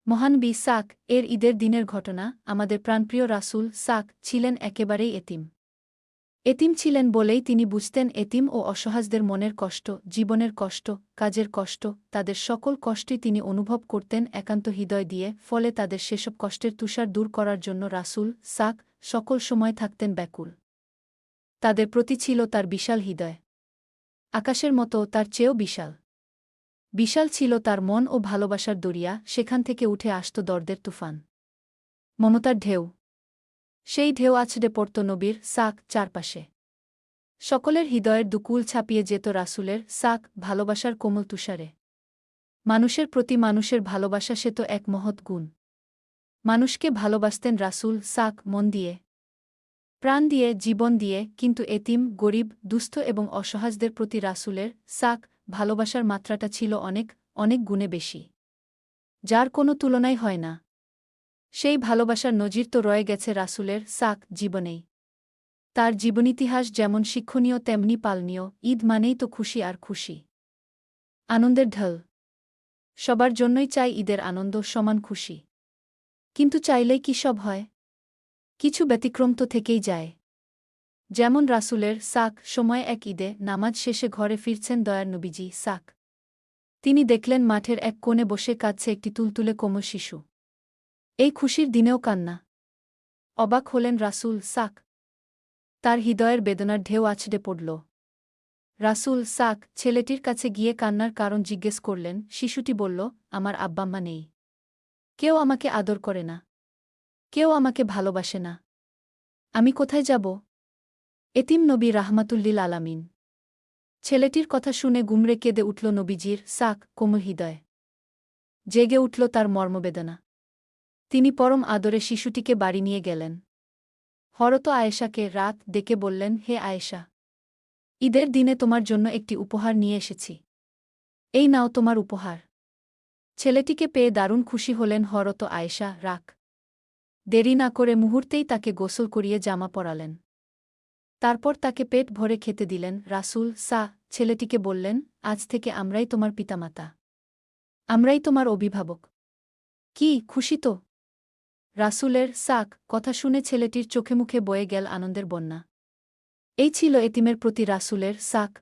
মহানবী সাক এর ঈদের দিনের ঘটনা। আমাদের প্রাণপ্রিয় রাসূল সাক ছিলেন একেবারেই এতিম। এতিম ছিলেন বলেই তিনি বুঝতেন এতিম ও অসহায়দের মনের কষ্ট, জীবনের কষ্ট, কাজের কষ্ট, তাদের সকল কষ্টই তিনি অনুভব করতেন একান্ত হৃদয় দিয়ে। ফলে তাদের সেসব কষ্টের তুষার দূর করার জন্য রাসূল সাক সকল সময় থাকতেন ব্যাকুল। তাদের প্রতি ছিল তার বিশাল হৃদয়। আকাশের মতো তার চেয়েও বিশাল। বিশাল ছিল তার মন ও ভালোবাসার দরিয়া, সেখান থেকে উঠে আসত দর্দের তুফান, মমতার ঢেউ। সেই ঢেউ আছড়ে পড়ত নবীর সাক চারপাশে। সকলের হৃদয়ের দুকুল ছাপিয়ে যেত রাসূলের সাক ভালোবাসার কোমল তুষারে। মানুষের প্রতি মানুষের ভালোবাসা সে তো এক মহৎ গুণ। মানুষকে ভালোবাসতেন রাসূল সাক মন দিয়ে, প্রাণ দিয়ে, জীবন দিয়ে, কিন্তু এতিম, গরিব, দুস্থ এবং অসহায়দের প্রতি রাসূলের সাক ভালোবাসার মাত্রাটা ছিল অনেক অনেক গুণে বেশি, যার কোনো তুলনাই হয় না। সেই ভালোবাসার নজির তো রয়ে গেছে রাসূলের সাক জীবনেই। তার জীবনীতিহাস যেমন শিক্ষণীয় তেমনি পালনীয়। ঈদ মানেই তো খুশি আর খুশি, আনন্দের ঢল। সবার জন্যই চাই ঈদের আনন্দ, সমান খুশি। কিন্তু চাইলেই কি সব হয়? কিছু ব্যতিক্রম তো থেকেই যায়। যেমন রাসূলের সাক সময় এক ঈদে নামাজ শেষে ঘরে ফিরছেন দয়ার নবীজি সাক। তিনি দেখলেন মাঠের এক কোণে বসে কাঁদছে একটি তুলতুলে কোমল শিশু। এই খুশির দিনেও কান্না। অবাক হলেন রাসূল সাক। তার হৃদয়ের বেদনার ঢেউ আছড়ে পড়ল। রাসূল সাক ছেলেটির কাছে গিয়ে কান্নার কারণ জিজ্ঞেস করলেন। শিশুটি বলল, আমার আব্বাম্মা নেই। কেউ আমাকে আদর করে না। কেউ আমাকে ভালোবাসে না। আমি কোথায় যাব? এতিম নবী রাহমাতুল্লিল আলামিন। ছেলেটির কথা শুনে গুমরে কেঁদে উঠল নবীজির সাক কোমল হৃদয়। জেগে উঠল তার মর্মবেদনা। তিনি পরম আদরে শিশুটিকে বাড়ি নিয়ে গেলেন। হরত আয়েশাকে রাত ডেকে বললেন, হে আয়েশা, ঈদের দিনে তোমার জন্য একটি উপহার নিয়ে এসেছি। এই নাও তোমার উপহার। ছেলেটিকে পেয়ে দারুণ খুশি হলেন হরত আয়েশা। রাখ দেরি না করে মুহূর্তেই তাকে গোসল করিয়ে জামা পরালেন। তারপর তাকে পেট ভরে খেতে দিলেন। রাসূল ছেলেটিকে বললেন, আজ থেকে আমরাই তোমার পিতামাতা, আমরাই তোমার অভিভাবক। কি খুশি তো? রাসূলের সাক কথা শুনে ছেলেটির চোখে মুখে বয়ে গেল আনন্দের বন্যা। এই ছিল এতিমের প্রতি রাসূলের সাক